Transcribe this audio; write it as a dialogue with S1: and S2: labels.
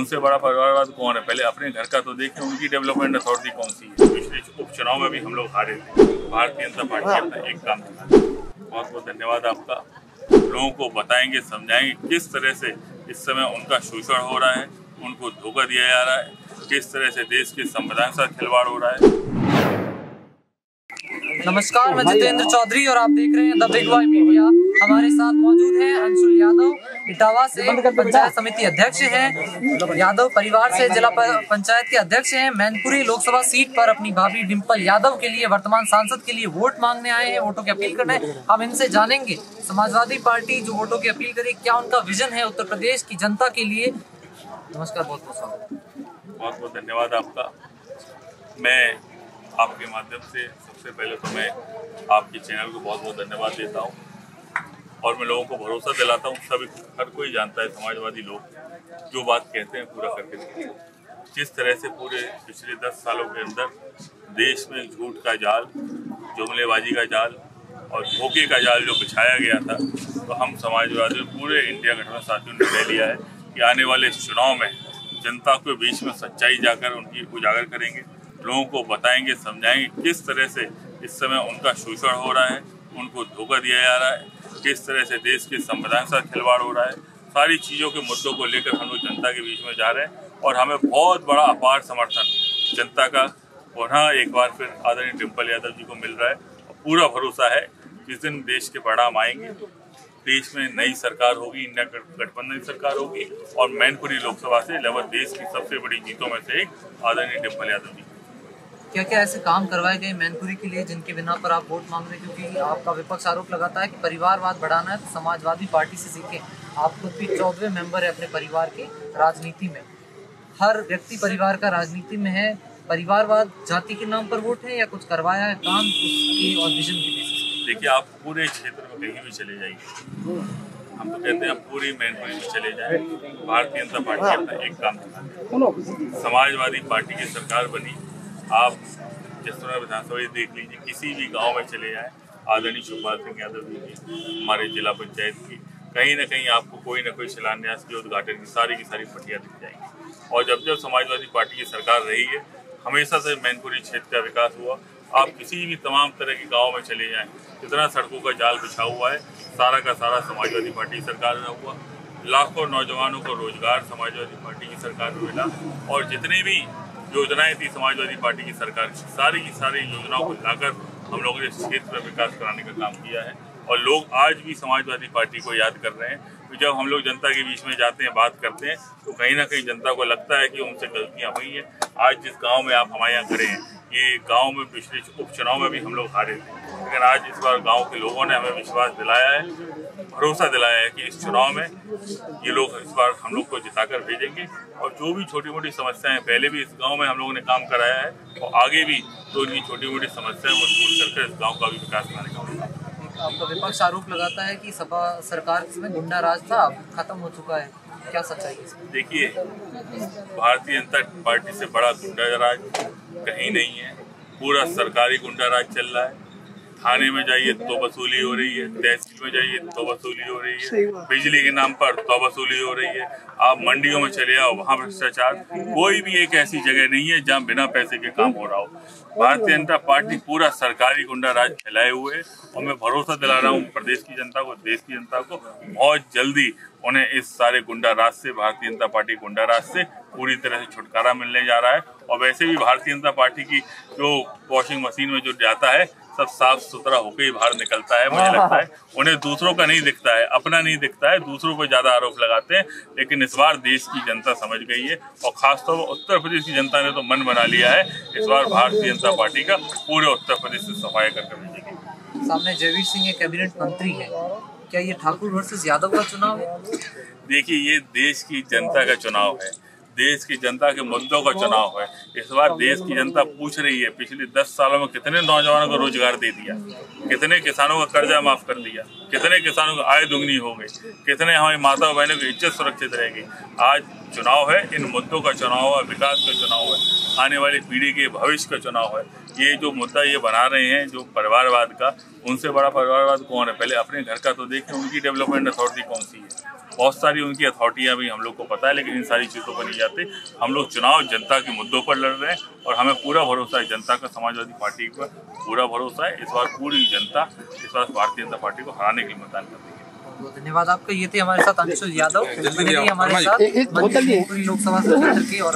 S1: उनसे बड़ा परिवारवाद कौन है? पहले अपने घर का तो देखें, उनकी डेवलपमेंट अथॉरिटी कौन सी है। पिछले उपचुनाव में भी हम लोग हारे थे, भारतीय जनता पार्टी अपना एक काम था। बहुत बहुत धन्यवाद आपका। लोगों को बताएंगे, समझाएंगे किस तरह से इस समय उनका शोषण हो रहा है, उनको धोखा दिया जा रहा है, किस तरह से देश के संविधान के साथ खिलवाड़ हो रहा है।
S2: नमस्कार, मैं जितेंद्र चौधरी और आप देख रहे हैं द बिग वाई मीडिया। हमारे साथ मौजूद हैं अंशुल यादव, इटावा से पंचायत समिति अध्यक्ष हैं, यादव परिवार से जिला पंचायत के अध्यक्ष हैं। मैनपुरी लोकसभा सीट पर अपनी भाभी डिंपल यादव के लिए, वर्तमान सांसद के लिए वोट मांगने आए हैं, वोटों की अपील करने। हम इनसे जानेंगे समाजवादी पार्टी जो वोटों की अपील करे, क्या उनका विजन है उत्तर प्रदेश की जनता के लिए। नमस्कार, बहुत बहुत स्वागत।
S1: बहुत बहुत धन्यवाद आपका। मैं आपके माध्यम से सबसे पहले तो मैं आपके चैनल को बहुत बहुत धन्यवाद देता हूं और मैं लोगों को भरोसा दिलाता हूं, सभी हर कोई जानता है समाजवादी लोग जो बात कहते हैं पूरा करके देते हैं। जिस तरह से पूरे पिछले 10 सालों के अंदर देश में झूठ का जाल, जुमलेबाजी का जाल और धोखे का जाल जो बिछाया गया था, तो हम समाजवादी पूरे इंडिया गठबंधन साथियों ने निर्णय लिया है कि आने वाले इस चुनाव में जनता के बीच में सच्चाई जाकर उनकी उजागर करेंगे, लोगों को बताएंगे, समझाएंगे किस तरह से इस समय उनका शोषण हो रहा है, उनको धोखा दिया जा रहा है, किस तरह से देश के संविधान के साथ खिलवाड़ हो रहा है। सारी चीज़ों के मुद्दों को लेकर हम लोग जनता के बीच में जा रहे हैं और हमें बहुत बड़ा अपार समर्थन जनता का पुनः एक बार फिर आदरणीय डिंपल यादव जी को मिल रहा है। और पूरा भरोसा है जिस दिन देश के परिणाम आएंगे, देश में नई सरकार होगी, इंडिया गठबंधन की सरकार होगी और मैनपुरी लोकसभा से लगभग देश की सबसे बड़ी जीतों में से एक आदरणीय डिंपल यादव जी।
S2: क्या क्या ऐसे काम करवाए गए मैनपुरी के लिए जिनके बिना पर आप वोट मांग रहे हैं? क्योंकि आपका विपक्ष आरोप लगाता है कि परिवारवाद बढ़ाना है तो समाजवादी पार्टी से सीखें। आप खुद भी 14वें मेंबर है अपने परिवार के राजनीति में। हर व्यक्ति परिवार का राजनीति में है। परिवारवाद जाति के नाम पर वोट है या कुछ करवाया है काम उसकी और विजन की बेसिस?
S1: देखिए, आप पूरे क्षेत्र में कहीं भी चले जाइए, हम तो कहते हैं पूरी मैनपुरी में चले जाए, भारतीय जनता पार्टी अपना एक काम था। समाजवादी पार्टी की सरकार बनी। आप जिस तरह विधानसभा देख लीजिए, किसी भी गांव में चले जाए, आदरणीय शिवपाल सिंह यादव जी की, हमारे जिला पंचायत की, कहीं ना कहीं आपको कोई ना कोई शिलान्यास की, उद्घाटन की सारी पट्टियाँ दिख जाएंगी। और जब जब समाजवादी पार्टी की सरकार रही है, हमेशा से मैनपुरी क्षेत्र का विकास हुआ। आप किसी भी तमाम तरह के गाँव में चले जाएँ, जितना सड़कों का जाल बिछा हुआ है, सारा का सारा समाजवादी पार्टी की सरकार में हुआ। लाखों नौजवानों को रोजगार समाजवादी पार्टी की सरकार में मिला और जितनी भी योजनाएं थी समाजवादी पार्टी की सरकार की सारी योजनाओं को लाकर हम लोगों ने इस क्षेत्र में विकास कराने का काम किया है। और लोग आज भी समाजवादी पार्टी को याद कर रहे हैं। तो जब हम लोग जनता के बीच में जाते हैं, बात करते हैं, तो कहीं ना कहीं जनता को लगता है कि उनसे गलतियां हुई हैं। आज जिस गांव में आप हमारे यहाँ खड़े हैं, ये गांव में पिछले उपचुनाव में भी हम लोग हारे थे, लेकिन आज इस बार गांव के लोगों ने हमें विश्वास दिलाया है, भरोसा दिलाया है कि इस चुनाव में ये लोग इस बार हम लोग को जिताकर भेजेंगे। और जो भी छोटी मोटी समस्याएं पहले भी इस गांव में हम लोगों ने काम कराया है और आगे भी तो इनकी छोटी मोटी समस्याएं वो दूर करके इस गांव का भी विकास कराने का होगा।
S2: आपका विपक्ष आरोप लगाता है कि सपा सरकार में गुंडा राज था, खत्म हो चुका है, क्या सच्चाई है?
S1: देखिए, भारतीय जनता पार्टी से बड़ा गुंडा राज कहीं नहीं है। पूरा सरकारी गुंडा राज चल रहा है। थाने में जाइए तो वसूली हो रही है, तहसील में जाइए तो वसूली हो रही है, बिजली के नाम पर तो वसूली हो रही है। आप मंडियों में चले आओ, वहाँ भ्रष्टाचार। कोई भी एक ऐसी जगह नहीं है जहाँ बिना पैसे के काम हो रहा हो। भारतीय जनता पार्टी पूरा सरकारी गुंडा राज फैलाए हुए है और मैं भरोसा दिला रहा हूँ प्रदेश की जनता को, देश की जनता को, बहुत जल्दी उन्हें इस सारे गुंडा राज से, भारतीय जनता पार्टी गुंडा राज से पूरी तरह से छुटकारा मिलने जा रहा है। और वैसे भी भारतीय जनता पार्टी की जो वॉशिंग मशीन में जो जाता है, सब साफ सुथरा होकर ही बाहर निकलता है। मुझे लगता है उन्हें दूसरों का नहीं दिखता है, अपना नहीं दिखता है, दूसरों पर ज्यादा आरोप लगाते हैं। लेकिन इस बार देश की जनता समझ गई है और खासतौर पर उत्तर प्रदेश की जनता ने तो मन बना लिया है, इस बार भारतीय जनता पार्टी का पूरे उत्तर प्रदेश से सफाई करके भेजेगी।
S2: सामने जयवीर सिंह एक कैबिनेट मंत्री है, क्या ये ठाकुर वर्सेस यादव का चुनाव है?
S1: देखिए, ये देश की जनता का चुनाव है, देश की जनता के मुद्दों का चुनाव है। इस बार देश की जनता पूछ रही है पिछले 10 सालों में कितने नौजवानों को रोजगार दे दिया, कितने किसानों का कर्जा माफ कर दिया, कितने किसानों की आय दुगनी हो गई, कितने हमारी माता बहनों की इज्जत सुरक्षित रहेगी। आज चुनाव है, इन मुद्दों का चुनाव है, विकास का चुनाव है, आने वाली पीढ़ी के भविष्य का चुनाव है। ये जो मुद्दा ये बना रहे हैं जो परिवारवाद का, उनसे बड़ा परिवारवाद कौन है? पहले अपने घर का तो देखें, उनकी डेवलपमेंट अथॉरिटी कौन सी है। बहुत सारी उनकी अथॉरिटियां भी हम लोग को पता है, लेकिन इन सारी चीज़ों पर नहीं जाते। हम लोग चुनाव जनता के मुद्दों पर लड़ रहे हैं और हमें पूरा भरोसा है, जनता का समाजवादी पार्टी पर पूरा भरोसा है। इस बार पूरी जनता इस बार भारतीय जनता पार्टी को हराने के लिए मतदान कर देगी।
S2: बहुत धन्यवाद आपका। ये थे हमारे साथ अंशुल यादव, हमारे साथ पूरी लोकसभा क्षेत्र के और